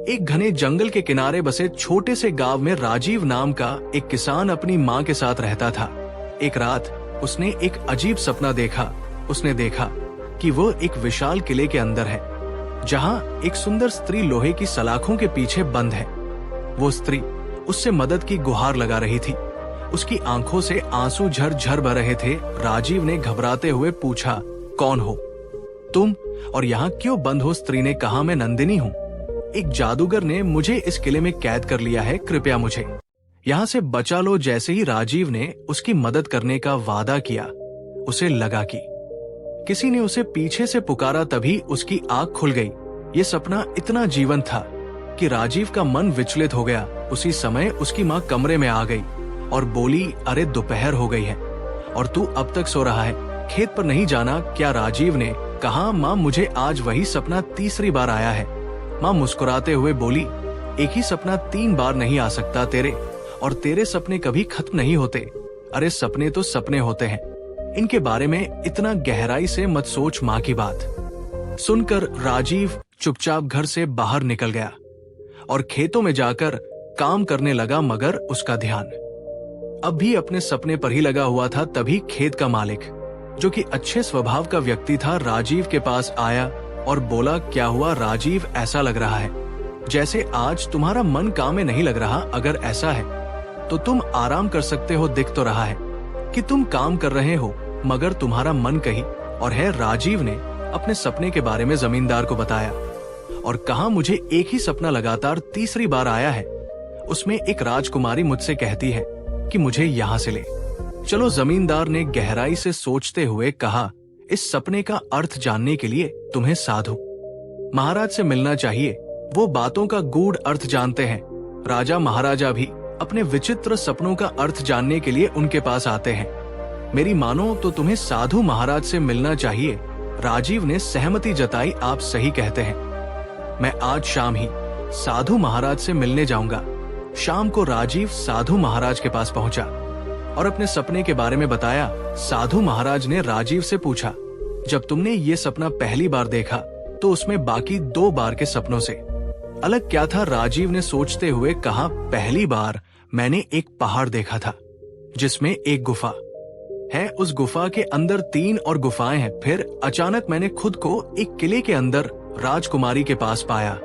एक घने जंगल के किनारे बसे छोटे से गांव में राजीव नाम का एक किसान अपनी माँ के साथ रहता था। एक रात उसने एक अजीब सपना देखा। उसने देखा कि वो एक विशाल किले के अंदर है, जहाँ एक सुंदर स्त्री लोहे की सलाखों के पीछे बंद है। वो स्त्री उससे मदद की गुहार लगा रही थी। उसकी आंखों से आंसू झरझर बह रहे थे। राजीव ने घबराते हुए पूछा, कौन हो तुम और यहाँ क्यों बंद हो? स्त्री ने कहा, मैं नंदिनी हूँ। एक जादूगर ने मुझे इस किले में कैद कर लिया है, कृपया मुझे यहाँ से बचा लो। जैसे ही राजीव ने उसकी मदद करने का वादा किया, उसे लगा कि किसी ने उसे पीछे से पुकारा। तभी उसकी आंख खुल गई। ये सपना इतना जीवंत था कि राजीव का मन विचलित हो गया। उसी समय उसकी माँ कमरे में आ गई और बोली, अरे दोपहर हो गई है और तू अब तक सो रहा है, खेत पर नहीं जाना क्या? राजीव ने कहा, माँ मुझे आज वही सपना तीसरी बार आया है। माँ मुस्कुराते हुए बोली, एक ही सपना 3 बार नहीं आ सकता। तेरे सपने कभी खत्म नहीं होते। अरे सपने तो सपने होते हैं, इनके बारे में इतना गहराई से मत सोच। माँ की बात सुनकर राजीव चुपचाप घर से बाहर निकल गया और खेतों में जाकर काम करने लगा, मगर उसका ध्यान अब भी अपने सपने पर ही लगा हुआ था। तभी खेत का मालिक, जो कि अच्छे स्वभाव का व्यक्ति था, राजीव के पास आया और बोला, क्या हुआ राजीव? ऐसा लग रहा है जैसे आज तुम्हारा मन काम में नहीं लग रहा। अगर ऐसा है तो तुम आराम कर सकते हो। दिख तो रहा है कि तुम काम कर रहे हो, मगर तुम्हारा मन कहीं और है। राजीव ने अपने सपने के बारे में जमींदार को बताया और कहा, मुझे एक ही सपना लगातार तीसरी बार आया है। उसमें एक राजकुमारी मुझसे कहती है कि मुझे यहाँ से ले चलो। जमींदार ने गहराई से सोचते हुए कहा, इस सपने का अर्थ जानने के लिए तुम्हें साधु महाराज से मिलना चाहिए। वो बातों का गूढ़ अर्थ जानते हैं। राजा महाराजा भी अपने विचित्र सपनों का अर्थ जानने के लिए उनके पास आते हैं। मेरी मानो तो तुम्हें साधु महाराज से मिलना चाहिए। राजीव ने सहमति जताई, आप सही कहते हैं, मैं आज शाम ही साधु महाराज से मिलने जाऊंगा। शाम को राजीव साधु महाराज के पास पहुंचा और अपने सपने के बारे में बताया। साधु महाराज ने राजीव से पूछा, जब तुमने ये सपना पहली बार देखा तो उसमें बाकी 2 बार के सपनों से अलग क्या था? राजीव ने सोचते हुए कहा, पहली बार मैंने एक पहाड़ देखा था जिसमें एक गुफा है। उस गुफा के अंदर 3 और गुफाएं हैं। फिर अचानक मैंने खुद को एक किले के अंदर राजकुमारी के पास पाया।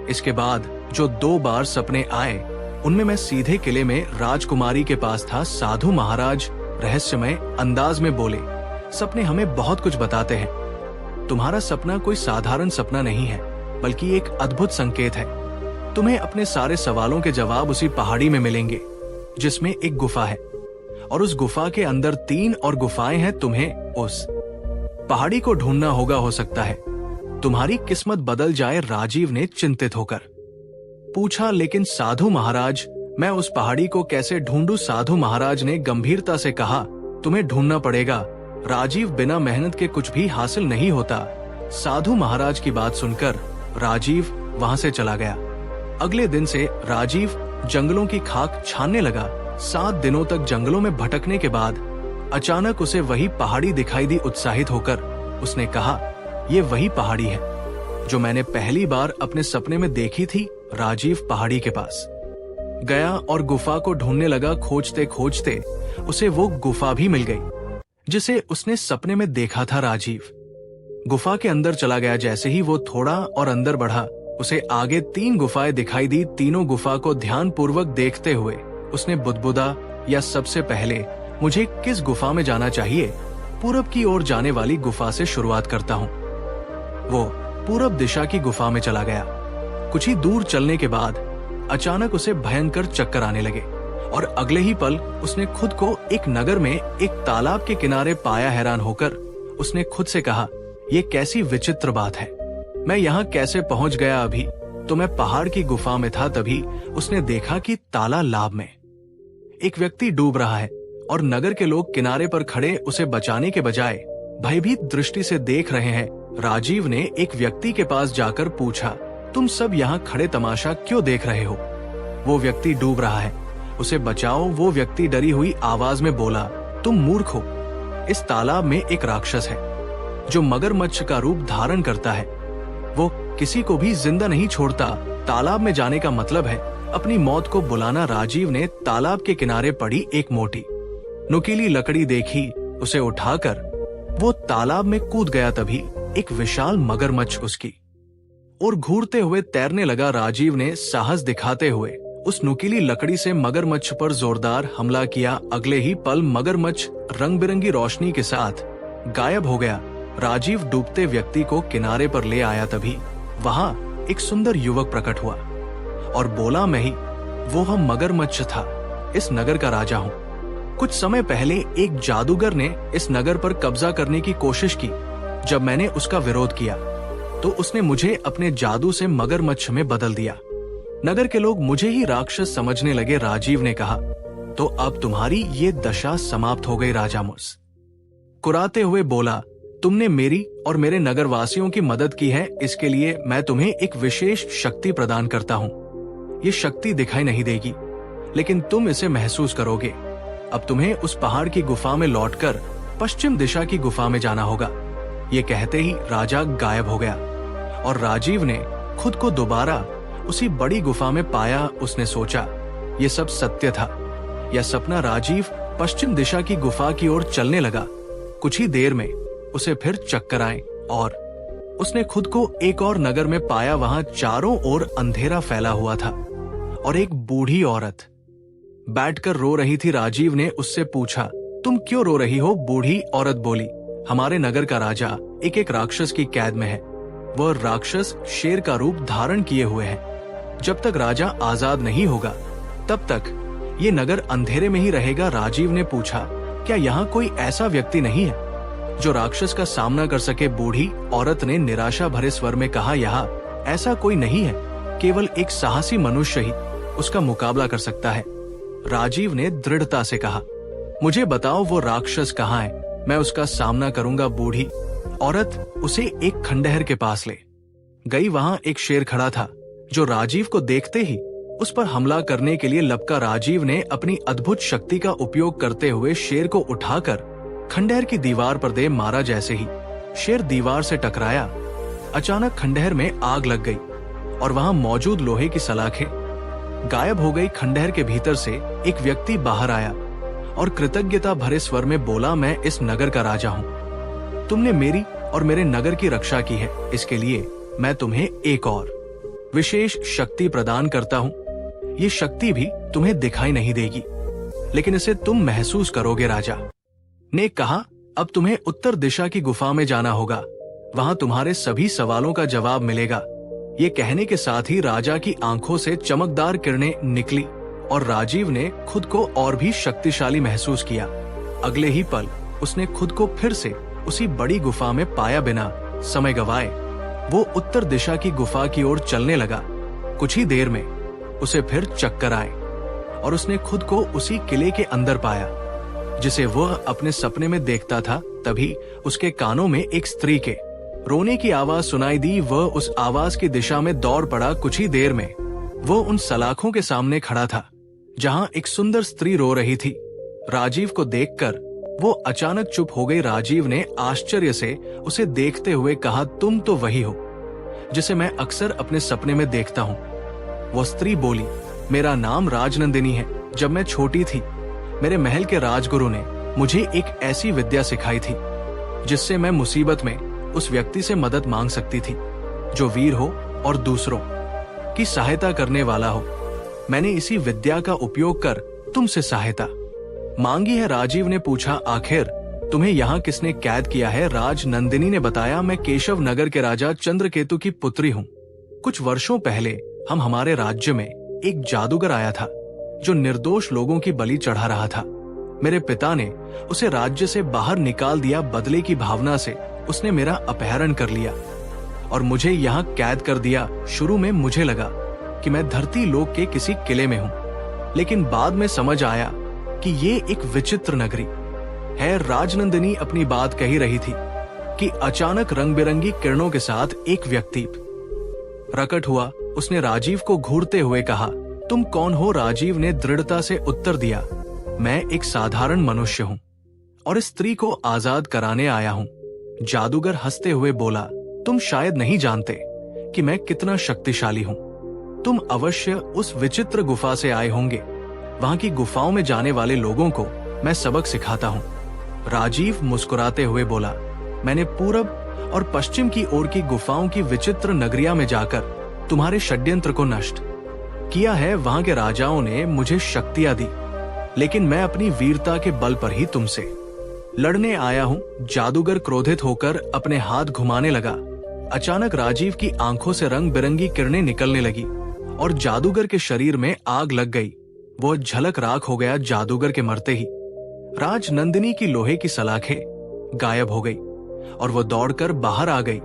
इसके बाद जो 2 बार सपने आए, उनमें मैं सीधे किले में राजकुमारी के पास था। साधु महाराज रहस्यमय अंदाज में बोले, सपने हमें बहुत कुछ बताते हैं। तुम्हारा सपना कोई साधारण सपना नहीं है, बल्कि एक अद्भुत संकेत है। तुम्हें अपने सारे सवालों के जवाब उसी पहाड़ी में मिलेंगे जिसमें एक गुफा है, और उस गुफा के अंदर 3 और गुफाएं हैं। तुम्हें उस पहाड़ी को ढूंढना होगा, हो सकता है तुम्हारी किस्मत बदल जाए। राजीव ने चिंतित होकर पूछा, लेकिन साधु महाराज, मैं उस पहाड़ी को कैसे ढूंढूं? साधु महाराज ने गंभीरता से कहा, तुम्हें ढूंढना पड़ेगा। राजीव, बिना मेहनत के कुछ भी हासिल नहीं होता। साधु महाराज की बात सुनकर राजीव वहां से चला गया। अगले दिन से राजीव जंगलों की खाक छानने लगा। 7 दिनों तक जंगलों में भटकने के बाद अचानक उसे वही पहाड़ी दिखाई दी। उत्साहित होकर उसने कहा, ये वही पहाड़ी है जो मैंने पहली बार अपने सपने में देखी थी। राजीव पहाड़ी के पास गया और गुफा को ढूंढने लगा। खोजते खोजते उसे वो गुफा भी मिल गई जिसे उसने सपने में देखा था। राजीव गुफा के अंदर चला गया। जैसे ही वो थोड़ा और अंदर बढ़ा, उसे आगे 3 गुफाएं दिखाई दी। तीनों गुफा को ध्यानपूर्वक देखते हुए उसने बुदबुदा, या सबसे पहले मुझे किस गुफा में जाना चाहिए? पूरब की ओर जाने वाली गुफा से शुरुआत करता हूँ। वो पूरब दिशा की गुफा में चला गया। कुछ ही दूर चलने के बाद अचानक उसे भयंकर चक्कर आने लगे और अगले ही पल उसने खुद को एक नगर में एक तालाब के किनारे पाया। हैरान होकर उसने खुद से कहा, ये कैसी विचित्र बात है, मैं यहाँ कैसे पहुंच गया? अभी तो मैं पहाड़ की गुफा में था। तभी उसने देखा कि तालाब में एक व्यक्ति डूब रहा है और नगर के लोग किनारे पर खड़े उसे बचाने के बजाय भयभीत दृष्टि से देख रहे हैं। राजीव ने एक व्यक्ति के पास जाकर पूछा, तुम सब यहाँ खड़े तमाशा क्यों देख रहे हो? वो व्यक्ति डूब रहा है, उसे बचाओ। वो व्यक्ति डरी हुई आवाज में बोला, तुम मूर्ख हो, इस तालाब में एक राक्षस है जो मगरमच्छ का रूप धारण करता है। वो किसी को भी जिंदा नहीं छोड़ता। तालाब में जाने का मतलब है अपनी मौत को बुलाना। राजीव ने तालाब के किनारे पड़ी एक मोटी नुकीली लकड़ी देखी, उसे उठाकर वो तालाब में कूद गया। तभी एक विशाल मगरमच्छ उसकी और घूरते हुए तैरने लगा। राजीव ने साहस दिखाते हुए उस नुकीली लकड़ी से मगरमच्छ पर जोरदार हमला किया। अगले ही पल मगरमच्छ रंग बिरंगी रोशनी के साथ गायब हो गया। राजीव डूबते व्यक्ति को किनारे पर ले आया। तभी वहां एक सुंदर युवक प्रकट हुआ और बोला, मैं ही वो मगरमच्छ था, इस नगर का राजा हूं। कुछ समय पहले एक जादूगर ने इस नगर पर कब्जा करने की कोशिश की। जब मैंने उसका विरोध किया तो उसने मुझे अपने जादू से मगरमच्छ में बदल दिया। नगर के लोग मुझे ही राक्षस समझने लगे। राजीव ने कहा, तो अब तुम्हारी ये दशा समाप्त हो गई। राजा मुस्कुराते हुए बोला, तुमने मेरी और मेरे नगरवासियों की मदद की है, इसके लिए मैं तुम्हें एक विशेष शक्ति प्रदान करता हूँ। ये शक्ति दिखाई नहीं देगी, लेकिन तुम इसे महसूस करोगे। अब तुम्हें उस पहाड़ की गुफा में लौटकर पश्चिम दिशा की गुफा में जाना होगा। ये कहते ही राजा गायब हो गया और राजीव ने खुद को दोबारा उसी बड़ी गुफा में पाया। उसने सोचा, ये सब सत्य था या सपना। राजीव पश्चिम दिशा की गुफा की ओर चलने लगा। कुछ ही देर में उसे फिर चक्कर आए और उसने खुद को एक और नगर में पाया। वहां चारों ओर अंधेरा फैला हुआ था और एक बूढ़ी औरत बैठकर रो रही थी। राजीव ने उससे पूछा, तुम क्यों रो रही हो? बूढ़ी औरत बोली, हमारे नगर का राजा एक राक्षस की कैद में है। वह राक्षस शेर का रूप धारण किए हुए है। जब तक राजा आजाद नहीं होगा तब तक ये नगर अंधेरे में ही रहेगा। राजीव ने पूछा, क्या यहाँ कोई ऐसा व्यक्ति नहीं है जो राक्षस का सामना कर सके? बूढ़ी औरत ने निराशा भरे स्वर में कहा, यहाँ ऐसा कोई नहीं है, केवल एक साहसी मनुष्य ही उसका मुकाबला कर सकता है। राजीव ने दृढ़ता से कहा, मुझे बताओ वो राक्षस कहाँ है, मैं उसका सामना करूंगा। बूढ़ी औरत उसे एक खंडहर के पास ले गई। वहां एक शेर खड़ा था जो राजीव को देखते ही उस पर हमला करने के लिए लपका। राजीव ने अपनी अद्भुत शक्ति का उपयोग करते हुए शेर को उठाकर खंडहर की दीवार पर दे मारा। जैसे ही शेर दीवार से टकराया, अचानक खंडहर में आग लग गई और वहां मौजूद लोहे की सलाखें गायब हो गई। खंडहर के भीतर से एक व्यक्ति बाहर आया और कृतज्ञता भरे स्वर में बोला, मैं इस नगर का राजा हूँ। तुमने मेरी और मेरे नगर की रक्षा की है, इसके लिए मैं तुम्हें एक और विशेष शक्ति प्रदान करता हूँ। ये शक्ति भी तुम्हें दिखाई नहीं देगी, लेकिन इसे तुम महसूस करोगे। राजा ने कहा, अब तुम्हें उत्तर दिशा की गुफा में जाना होगा, वहां तुम्हारे सभी सवालों का जवाब मिलेगा। ये कहने के साथ ही राजा की आंखों से चमकदार किरणें निकली और राजीव ने खुद को और भी शक्तिशाली महसूस किया। अगले ही पल उसने खुद को फिर से उसी बड़ी गुफा में पाया। बिना समय गवाए वो उत्तर दिशा की गुफा की ओर चलने लगा। कुछ ही देर में उसे फिर चक्कर आए और उसने खुद को उसी किले के अंदर पाया जिसे वह अपने सपने में देखता था। तभी उसके कानों में एक स्त्री के रोने की आवाज सुनाई दी। वह उस आवाज की दिशा में दौड़ पड़ा। कुछ ही देर में वो उन सलाखों के सामने खड़ा था जहां एक सुंदर स्त्री रो रही थी। राजीव को देखकर वो अचानक चुप हो गई। राजीव ने आश्चर्य से उसे देखते हुए कहा, तुम तो वही हो जिसे मैं अक्सर अपने सपने में देखता हूँ। वो स्त्री बोली, मेरा नाम राजनंदिनी है। जब मैं छोटी थी, मेरे महल के राजगुरु ने मुझे एक ऐसी विद्या सिखाई थी जिससे मैं मुसीबत में उस व्यक्ति से मदद मांग सकती थी जो वीर हो और दूसरों की सहायता करने वाला हो। मैंने इसी विद्या का उपयोग कर तुमसे सहायता मांगी है। राजीव ने पूछा, आखिर तुम्हें यहाँ किसने कैद किया है? राजनंदिनी ने बताया, मैं केशव नगर के राजा चंद्रकेतु की पुत्री हूँ। कुछ वर्षों पहले हमारे राज्य में एक जादूगर आया था जो निर्दोष लोगों की बलि चढ़ा रहा था। मेरे पिता ने उसे राज्य से बाहर निकाल दिया। बदले की भावना से उसने मेरा अपहरण कर लिया और मुझे यहाँ कैद कर दिया। शुरू में मुझे लगा कि मैं धरती लोक के किसी किले में हूँ, लेकिन बाद में समझ आया कि ये एक विचित्र नगरी है। राजनंदिनी अपनी बात कही रही थी कि अचानक रंग बिरंगी किरणों के साथ एक व्यक्ति प्रकट हुआ। उसने राजीव को घूरते हुए कहा, तुम कौन हो? राजीव ने दृढ़ता से उत्तर दिया, मैं एक साधारण मनुष्य हूँ और इस स्त्री को आजाद कराने आया हूँ। जादूगर हंसते हुए बोला, तुम शायद नहीं जानते कि मैं कितना शक्तिशाली हूँ। तुम अवश्य उस विचित्र गुफा से आए होंगे। वहां की गुफाओं में जाने वाले लोगों को मैं सबक सिखाता हूँ। राजीव मुस्कुराते हुए बोला, मैंने पूरब और पश्चिम की ओर की गुफाओं की विचित्र नगरिया में जाकर तुम्हारे षड्यंत्र को नष्ट किया है। वहां के राजाओं ने मुझे शक्तियां दी, लेकिन मैं अपनी वीरता के बल पर ही तुमसे लड़ने आया हूं। जादूगर क्रोधित होकर अपने हाथ घुमाने लगा। अचानक राजीव की आंखों से रंग बिरंगी किरणें निकलने लगी और जादूगर के शरीर में आग लग गई। वो झलक राख हो गया। जादूगर के मरते ही राज नंदिनी की लोहे की सलाखें गायब हो गई और वो दौड़कर बाहर आ गई।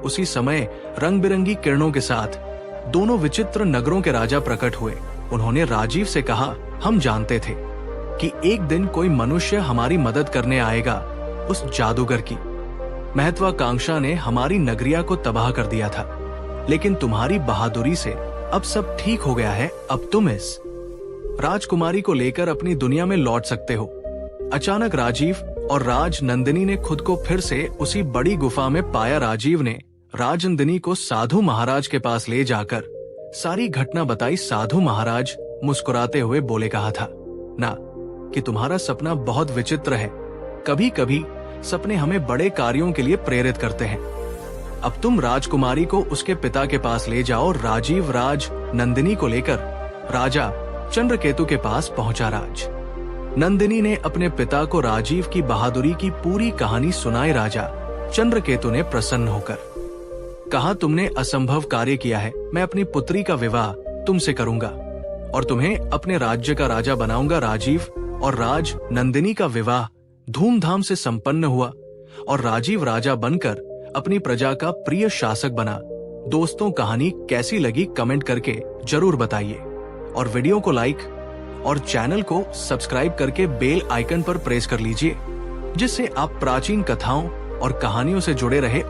उसी समय रंग बिरंगी किरणों के साथ दोनों विचित्र नगरों के राजा प्रकट हुए। उन्होंने राजीव से कहा, हम जानते थे कि एक दिन कोई मनुष्य हमारी मदद करने आएगा। उस जादूगर की महत्वाकांक्षा ने हमारी नगरिया को तबाह कर दिया था, लेकिन तुम्हारी बहादुरी से अब सब ठीक हो गया है। अब तुम इस राजकुमारी को लेकर अपनी दुनिया में लौट सकते हो। अचानक राजीव और राज नंदिनी ने खुद को फिर से उसी बड़ी गुफा में पाया। राजीव ने राजनंदिनी को साधु महाराज के पास ले जाकर सारी घटना बताई। साधु महाराज मुस्कुराते हुए बोले, कहा था ना कि तुम्हारा सपना बहुत विचित्र है। कभी कभी सपने हमें बड़े कार्यों के लिए प्रेरित करते हैं। अब तुम राजकुमारी को उसके पिता के पास ले जाओ। राजीव राज नंदिनी को लेकर राजा चंद्रकेतु के पास पहुंचा। राज नंदिनी ने अपने पिता को राजीव की बहादुरी की पूरी कहानी सुनाई। राजा चंद्रकेतु ने प्रसन्न होकर कहा, तुमने असंभव कार्य किया है। मैं अपनी पुत्री का विवाह तुमसे करूंगा और तुम्हें अपने राज्य का राजा बनाऊंगा। राजीव और राज नंदिनी का विवाह धूमधाम से संपन्न हुआ और राजीव राजा बनकर अपनी प्रजा का प्रिय शासक बना। दोस्तों, कहानी कैसी लगी कमेंट करके जरूर बताइए और वीडियो को लाइक और चैनल को सब्सक्राइब करके बेल आइकन पर प्रेस कर लीजिए, जिससे आप प्राचीन कथाओं और कहानियों से जुड़े रहे।